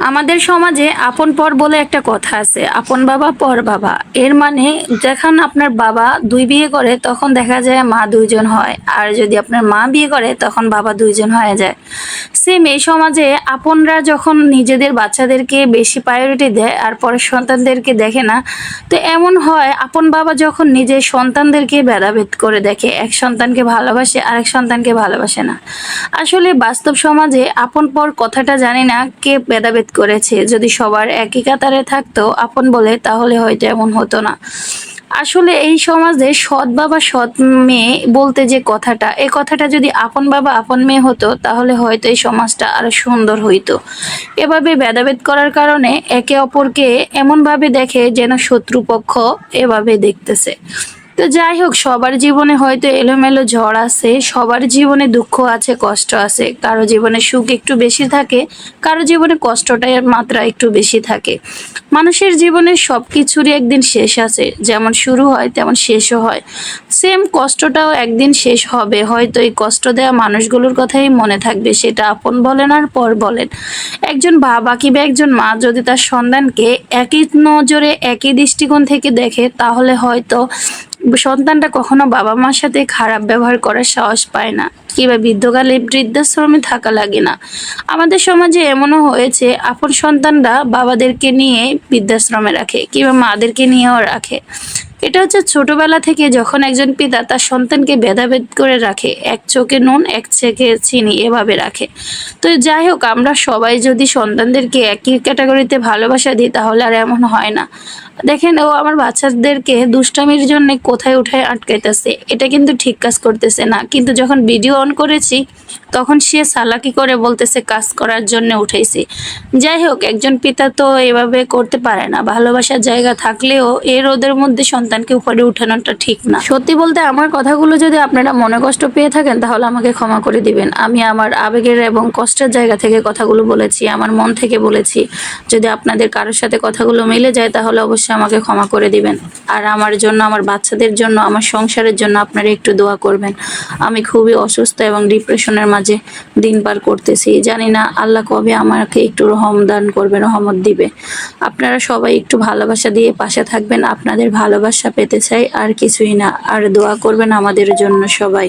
আমাদের সমাজে আপন পর বলে একটা কথা আছে, আপন বাবা পর বাবা। এর মানে যখন আপনার বাবা দুই বিয়ে করে তখন দেখা যায় মা দুইজন হয়, আর যদি আপনার মা বিয়ে করে তখন বাবা দুইজন হয়ে যায়। সেম এই সমাজে আপনরা যখন নিজেদের বাচ্চাদেরকে বেশি প্রায়োরিটি দেয় আর পরের সন্তানদেরকে দেখে না, তো এমন হয় আপন বাবা যখন নিজের সন্তানদেরকে ভেদাভেদ করে দেখে, এক সন্তানকে ভালোবাসে আরেক সন্তানকে ভালোবাসে না। আসলে বাস্তব সমাজে আপন পর কথাটা জানি না কে ভেদাভেদ করেছে। যদি সবার একই কাতারে থাকতো আপন বলে, তাহলে হয়তো এমন হতো না। আসলে এই সমাজে সৎ বাবা সৎ মেয়ে বলতে যে কথাটা, এই কথাটা যদি আপন বাবা আপন মেয়ে হতো তাহলে হয়তো এই সমাজটা আরো সুন্দর হইতো। এভাবে ভেদাভেদ করার কারণে একে অপরকে এমনভাবে দেখে যেন শত্রুপক্ষ এভাবে দেখতেছে। তো যাই হোক, সবার জীবনে হয়তো এলোমেলো ঝড় আছে, সবার জীবনে দুঃখ আছে, কষ্ট আছে। কারো জীবনে সুখ একটু বেশি থাকে, কারো জীবনে কষ্টটার মাত্রা একটু বেশি থাকে। মানুষের জীবনে সবকিছুরই একদিন শেষ আছে, যেমন শুরু হয় তেমন শেষও হয়। সেম কষ্টটাও একদিন শেষ হবে, হয়তো এই কষ্ট দেওয়া মানুষগুলোর কথাই মনে থাকবে, সেটা আপন বলেন আর পর বলেন। একজন বাবা কিংবা একজন মা যদি তার সন্তানকে একই নজরে একই দৃষ্টিকোণ থেকে দেখে, তাহলে হয়তো সন্তানটা কখনো বাবা মার সাথে খারাপ ব্যবহার করার সাহস পায় না, কিংবা বৃদ্ধকালে বৃদ্ধাশ্রমে থাকা লাগে না। আমাদের সমাজে এমনও হয়েছে আপন সন্তানরা বাবাদেরকে নিয়ে বৃদ্ধাশ্রমে রাখে, কিংবা মাদেরকে নিয়েও রাখে। এটা হচ্ছে ছোটবেলা থেকে যখন একজন পিতা তার সন্তানকে ভেদাভেদ করে রাখে, এক চোখে নুন এক চোখে চিনি এভাবে রাখে। তো যাই হোক, আমরা সবাই যদি সন্তানদেরকে একই ক্যাটাগরিতে ভালোবাসা দিই তাহলে আর এমন হয় না। দেখেন, ও আমার বাচ্চাদেরকে দুষ্টামির জন্য কোথায় উঠায় আটকাইতেছে, এটা কিন্তু ঠিক কাজ করতেছে না। কিন্তু যখন ভিডিও অন করেছি তখন সে চালাকি করে বলতেছে কাজ করার জন্য উঠাইছি। যাই হোক, একজন পিতা তো এভাবে করতে পারে না। ভালোবাসার জায়গা থাকলেও এর ওদের মধ্যে সন্তানকে উপরে উঠানোটা ঠিক না। সত্যি বলতে, আমার কথাগুলো যদি আপনারা মনে কষ্ট পেয়ে থাকেন তাহলে আমাকে ক্ষমা করে দিবেন। আমি আমার আবেগের এবং কষ্টের জায়গা থেকে কথাগুলো বলেছি, আমার মন থেকে বলেছি। যদি আপনাদের কারোর সাথে কথাগুলো মিলে যায় তাহলে অবশ্যই আমাকে ক্ষমা করে দিবেন। আর আমার জন্য, আমার বাচ্চাদের জন্য, আমার সংসারের জন্য আপনারা একটু দোয়া করবেন। আমি খুবই অসুস্থ এবং ডিপ্রেশনের মাঝে দিন পার করতেছি। জানি না আল্লাহ কবে আমাকে একটু রহম দান করবে, রহমত দিবে। আপনারা সবাই একটু ভালোবাসা দিয়ে পাশে থাকবেন। আপনাদের ভালোবাসা পেতে চাই, আর কিছুই না। আর দোয়া করবেন আমাদের জন্য সবাই।